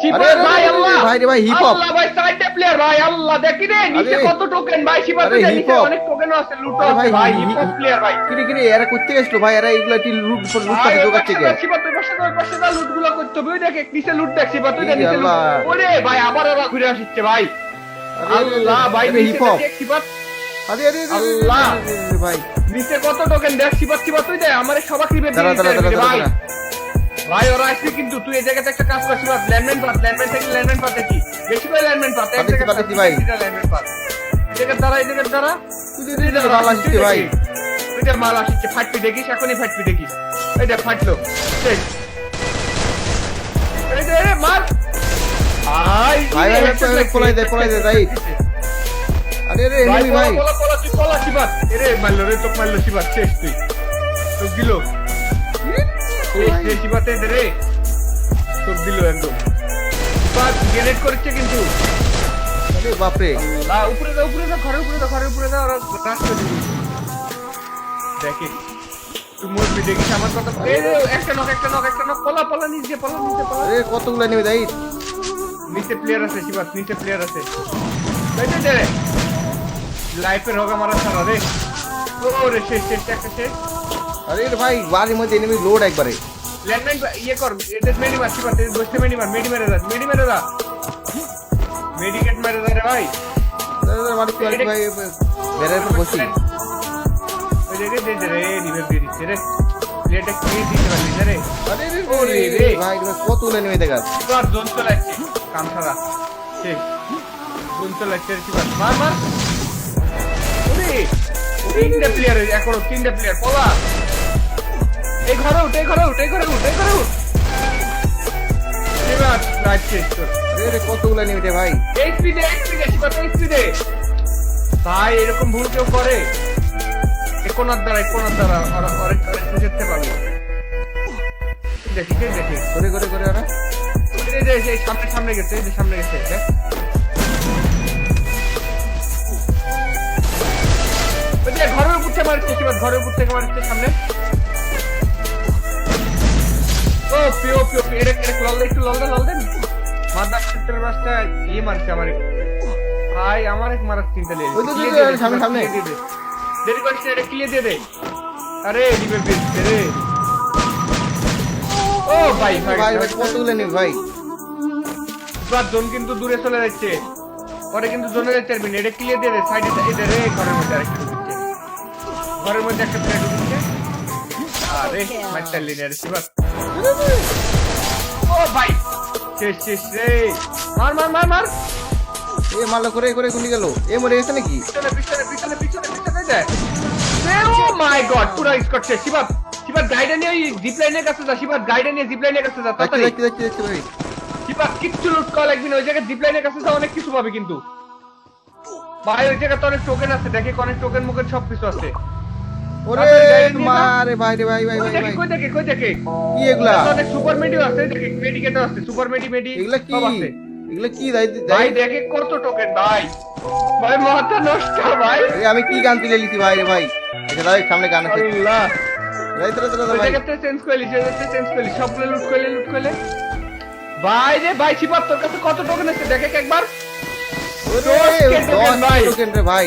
শিবার ভাই আল্লাহ ভাই রে ভাই হিপ হপ আল্লাহ ভাই সাইডে প্লেয়ার ভাই আল্লাহ দেখি রে নিচে কত টোকেন ভাই শিবার আরে তুই হিপ নিচে হপ। অনেক টোকেনও আছে লুট আরে আছে ভাই হি- হিপ হপ প্লেয়ার ভাই কিরে কিরে এরা করতে গেছিল ভাই এরা এগুলা কি লুট লুট ভাই পাতি ওই দোকাচ্ছে পাশে কে যা, শিবা তুই পাশে যা লুট গুলো করতে হবে ওই দেখ নিচে লুট দেখ শিবা তুই দেখ এই নিচে লুট আল্লাহ। ওরে ভাই আবার ওরা ঘুরে আসছে ভাই আল্লাহ ভাই আরে নিচে হিপ হপ। দেখ শিবা আরে আরে আরে, আল্লাহ। আরে, আরে, ভাই নিচে কত টোকেন দেখ শিবা তুই দেখ আমারে সবাই রিভেভ দাঁড়া দাঁড়া দাঁড়া দিয়ে ভাই দাঁড়া ভাই ওরা আসবে কিন্তু তুই এই জায়গাতে একটা কাজ কর শিবা ল্যান্ডম্যান থেকে ল্যান্ডম্যান পাতে কি বেশি করে ল্যান্ডম্যান পাতে এক জায়গায় পাতেছি ভাই। ল্যান্ডম্যান পাত এই জায়গায় দাঁড়া তুই যে মাল আসছে ভাই তুই যে মাল আসছে ফাটবি দেখিস এখনই ফাটবি দেখিস এই দেখ ফাটলো শেষ এই যে রে মার আই ভাই ভাই পলাই দে ভাই আরে রে এনিমি ভাই তুই পলা শিবা এরে মারলো রে তোকে মারলো শিবা শেষ তুই তো দিল শেষ শিবাতে দে রে তোকে দিল একদম বাস গ্রেনেড করেছে কিন্তু আরে বাপ রে উপরে যা ঘরের উপরে যা ওরা রাস্তা দিবি দেখে তুই মরবি দেখিস আমার কথা এই রে, একটা নক পলা নিচে পলা আরে কতগুলা নেবে দাই নিচে প্লেয়ার আছে শিবাত নিচে প্লেয়ার আছে দেখে দে রে লাইফের হোক আমার সারা রে ওরে শেষ একটা শেষ আরে রে ভাই বাড়ির মধ্যে এনিমি লোড একবারে ল্যান্ডমাইন ইয়ে কর এটা মেডি মার শিবাত বসে মেডি মেরে যা মেডিকেট মেরে যা রে ভাই মানে কি ভাই বেরের উপর বসি ওই দেখে দে রে রিভাইভ দিয়ে দিচ্ছে রে প্লেয়ারটা খেয়ে দিতে পারলি না রে আরে রে ওরে রে রে। ভাই কতগুলা নেবে দেখা এবার জোন চলে আসছে কাম ছাড়া ঠিক জোন চলে আসছে শিবাত মার ওরে তিনটা প্লেয়ার এখনো তিনটা প্লেয়ার পলা এই ঘরে উঠ এবার রাইট শেষ কর আরে রে কতগুলা নেবে ভাই এই স্পিডে শিবাত এই স্পিডে ভাই এরকম ভুল কেউ করে কোনার দ্বারা অনেক যেতে পারবে দেখি করে ওরা এই যে এই সামনে গেছে দেখ ওই যে ঘরের উপর থেকে মারছে শিবাত ঘরের উপর থেকে মারছে সামনে ও পিও এটা একটু লল দেন মাদার সেক্টর বাসটা ইয়ে মারছে আমার ভাই আমার এক মারার চিন্তা নেই ওই তো, সামনে। দেরি করিস না এটা ক্লিয়ার দিয়ে দে আরে রিভেভ দিচ্ছে রে ও ভাই ভাই কতগুলা নেবে ভাই এবার জোন কিন্তু দূরে চলে যাচ্ছে পরে কিন্তু জোনে যাচ্ছে আর এটা ক্লিয়ার দিয়ে দে সাইডে এটা রে ঘরের মধ্যে আরেকটা ঢুকছে ঘরের মধ্যে একটা প্লেট ঢুকছে আরে মারটা লিনিয়ার শিবাত ও ভাই শেষ রে মার এ মারলো করে গুলি গেল এ মরে গেছে নাকি পিছনে যায় ও মাই গড পুরো স্কট শেষ শিবাত গাইডে নিয়ে জিপ লাইনের কাছে যা গাইডে নিয়ে জিপ লাইনের কাছে যা তাড়াতাড়ি দেখতে ভাই শিবাত কিচ্ছু লুট করা লাগবে না ওই জায়গায় জিপ লাইনের কাছে যা অনেক কিছু পাবে কিন্তু ভাই ওই জায়গায় তো অনেক টোকেন আছে দেখে অনেক টোকেন মুকেন সব কিছু আছে ওরে মারে ভাই রে ভাই কই দেখে কি এগুলা অনেক সুপার মেডিও আছে দেখে মেডিকেটও আছে সুপার মেডি এগুলা কি সব আছে এগুলা কি দাই ভাই দেখে কত টোকেন ভাই মাথা নষ্ট ভাই আমি কি গান তুলে লিছি ভাই রে ভাই এটা দাই সামনে গান আছে আল্লাহ তোরা ওই ভাই জায়গাতে চেঞ্জ করলি সবগুলো লুট করলে ভাই রে ভাই শিবাত তোর কাছে কত টোকেন আছে দেখে একবার ওরে 10 ভাই। টোকেন রে ভাই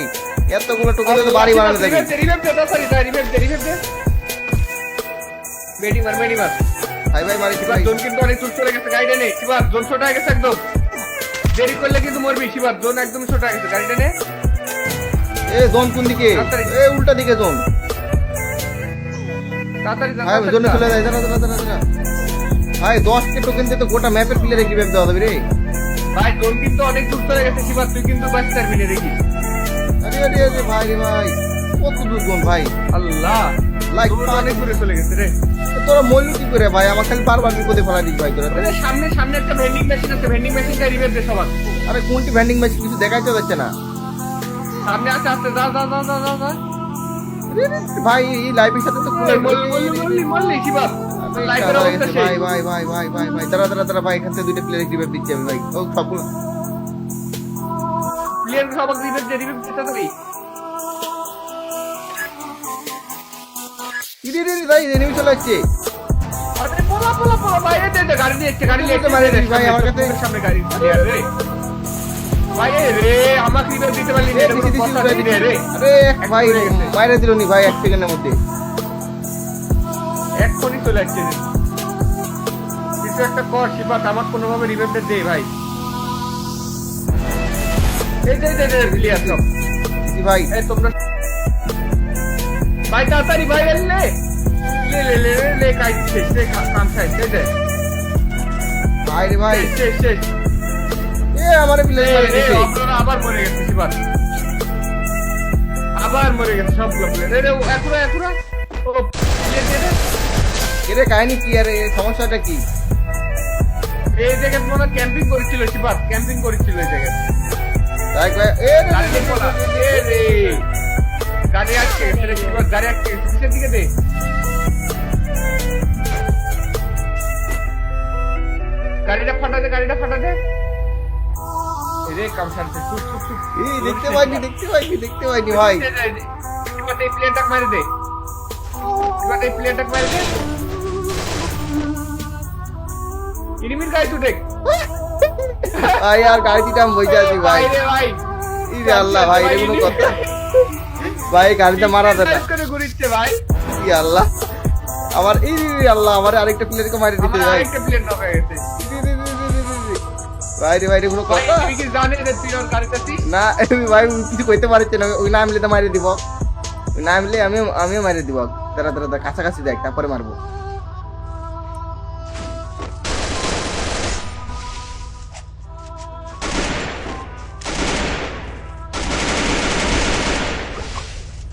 এতগুলো টোকেন তো বাড়ি বানানো দেখি রিভাইভ দে রিভাইভ দে মেডি মার ভাই মারি শিবাত জোন কিন্তু অনেক দূর চলে গেছে গাড়িটা নে শিবাত জোন ছোট হয়ে গেছে একদম দেরি করলে কিন্তু মরবি শিবাত জোন একদম ছোট হয়ে গেছে গাড়িটা নে এ জোন কোন দিকে তাড়াতাড়ি। এ উল্টা দিকে জোন তাড়াতাড়ি যা, ভাই তাড়াতাড়ি জোনে যা। চলে যায় দাঁড়া ভাই 10 কে টোকেন দিয়ে তো গোটা ম্যাপের প্লেয়ারে রিভাইভ দেওয়া যাবে রে ভাই জোন কিন্তু অনেক দূর চলে গেছে শিবাত তুই কিন্তু বাঁচতে পারবি না দেখি আরে ভাই রে ভাই কত দূর জোন ভাই আল্লাহ লাইক জোন অনেক দূরে চলে গেছে রে তোরা মরলি কি করে ভাই আমার খালি বারবার বিপদে ফেলা দিস ভাই তোরা ওরে সামনে একটা ভেন্ডিং মেশিন আছে ভেন্ডিং মেশিনটা রিভাইভ দে সবার আরে কোনটি ভেন্ডিং মেশিন কিছু দেখাইতে যাচ্ছে না সামনে আছে যা আরে ভাই এই লাইভের সাথে তো খুলে মল্লি শিবাত লাইফের অবস্থা ভাই সেই ভাই দাঁড়া ভাই এখান থেকে দুইটা প্লেয়ার রিভাইভ দিচ্ছি আমি ভাই ও সবগুলো প্লেয়ার সবাই রিভাইভ দে তাড়াতাড়ি ভাই এনিমি চলে আসছে আরে পোলা পোলা পোলা ভাই এই দে গাড়ি নিয়ে গাড়ি নিয়ে মারে দিস ভাই, আমার কাছে। সামনে গাড়ি রে ভাই এই রে আমাকে রিভাইভ দিতে পারলি না দিছি, দিছি, কথা দিছি, দিলে রে আরে ভাই মাইরে দিল নি ভাই 1 সেকেন্ডের মধ্যে। এক্ষুনি চলে আসছে কিছু একটা কর শিবাত আমার কোনোভাবে রিভাইভটা দে ভাই এই যে ভিলিয়ার সব দিছি ভাই। এই তোমরা ভাই তাড়াতাড়ি ভাই লে লে লে লে লে কাই শেষ রে কাম শেষ দে ভাই রে ভাই, শেষ শেষ এ আমারে প্লেয়ার মারে দিছে। আপনারা আবার মরে গেছে শিবাত আবার মরে গেছে সবগুলো প্লেয়ার রে এখন ও প্লেয়ার দে এরে কাহিনী কি আরে, সমস্যাটা কি? এই জায়গায় মনে ক্যাম্পিং করেছিল শিবাত ক্যাম্পিং করেছিল এই জায়গায় তাই কয় এ রে, গাড়ি নিয়ে পলা এ রে গাড়ি আটকে গেছে রে শিবাত গাড়ি আটকে গেছে পিছের দিকে দে গাড়িটা ফাটা দে রে কাম শান্তি চুপ চুপ চুপ এই দেখতে পাইনি ভাই। শিবাত এই প্লেয়ারটা মারে দে ইনিমির গাড়ি টু টেক ভাই আর গাড়িটা আমি বইতে আছি ভাই। রে ভাই ইরে আল্লাহ ভাই, এটা কোনো কথা? ভাই গাড়িটা মারা দে না। করে ঘুরিচ্ছে ভাই ই আল্লাহ, আমার এই আল্লাহ, আমার আরেকটা প্লেয়ারকে মারি দিতে আমার ভাই। আরেকটা প্লেয়ার নক হয়ে গেছে ভাই রে ভাই, এটা কোনো ভাই কথা? তুমি কি জানে যে তুই ওর গাড়িতে আছিস না ভাই, কিছু কইতে পারছে না। ওই নামলে তো মারি দিব, ওই নামলে আমিও মারি দিব। দাঁড়া কাছাকাছি যাই, তারপরে মারবো।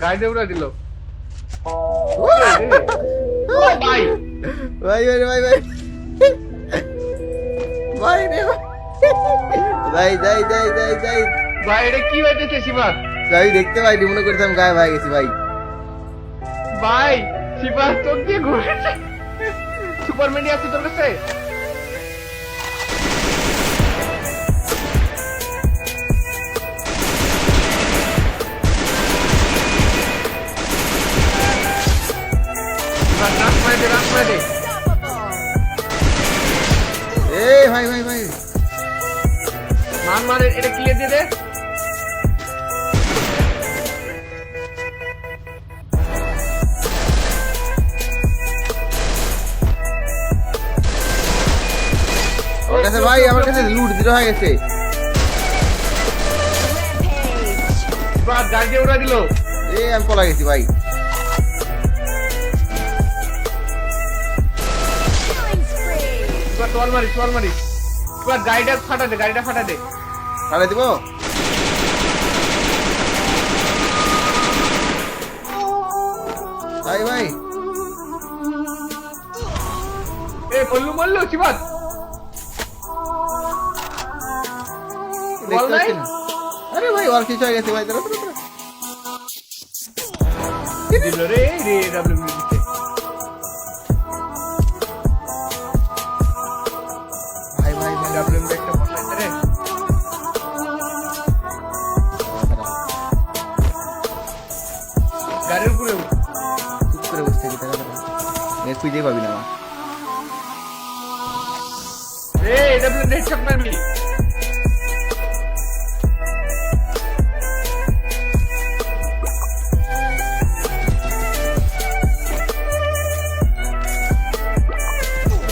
গাড়িতে উড়া দিল ও ভাই ভাই রে ভাই ভাই রে ভাই, যাই ভাই এটা কি হইতেছে শিবাত যাই, দেখতে পাইনি, মনে করতাম গায়ে ভাই গেছি ভাই। ভাই শিবাত তো কি ঘুরেছে সুপারম্যান আছে তোর কাছে রাখ মারে দে এ ভাই মারে এটা ক্লিয়ার দিয়ে দে আমার কাছে ভাই, আমার কাছে লুট 0 হয়ে গেছে। বাদ গাড়ি দিয়ে উড়া দিল এ আমি পলা গেছি ভাই। তোয়াল মারি গাড়িটা ফাটা দে ছাড়ে দিব। ভাই এ মল্লু শিবাত দেখতে পাচ্ছি না। আরে ভাই ওর কিছু হয়ে গেছে ভাই, দাঁড়া। দিল রে ডাব্লিউ দিতে ভাই ডাব্লিউ একটা বসাইছে রে গাড়ির উপরে চুপ করে বসে থাকি, দাঁড়া। খুঁজে পাবি না আমার। এ ডাব্লিউ হেডশট মারবি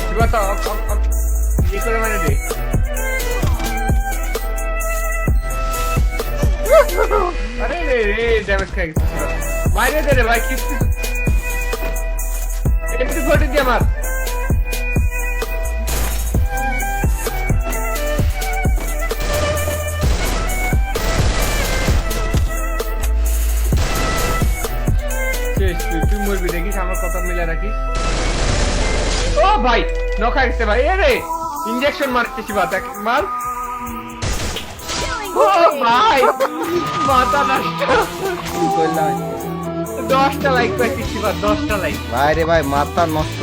শিবাত কি করে মারে দে আরে রে ড্যামেজ খাই গেছে বাইরে দে রে ভাই কিছু একটু ঘটে দি আমার শেষ তুই মরবি দেখিস আমার কথা মিলে রাখিস ও ভাই নখা গেছে ভাই এ রে ইনজেকশন মারছে শিবাত মার ও ভাই মাথা নষ্ট কি করলাম? 10টা লাইক পাইছি শিবাত 10টা লাইক ভাই রে ভাই, মাথা নষ্ট।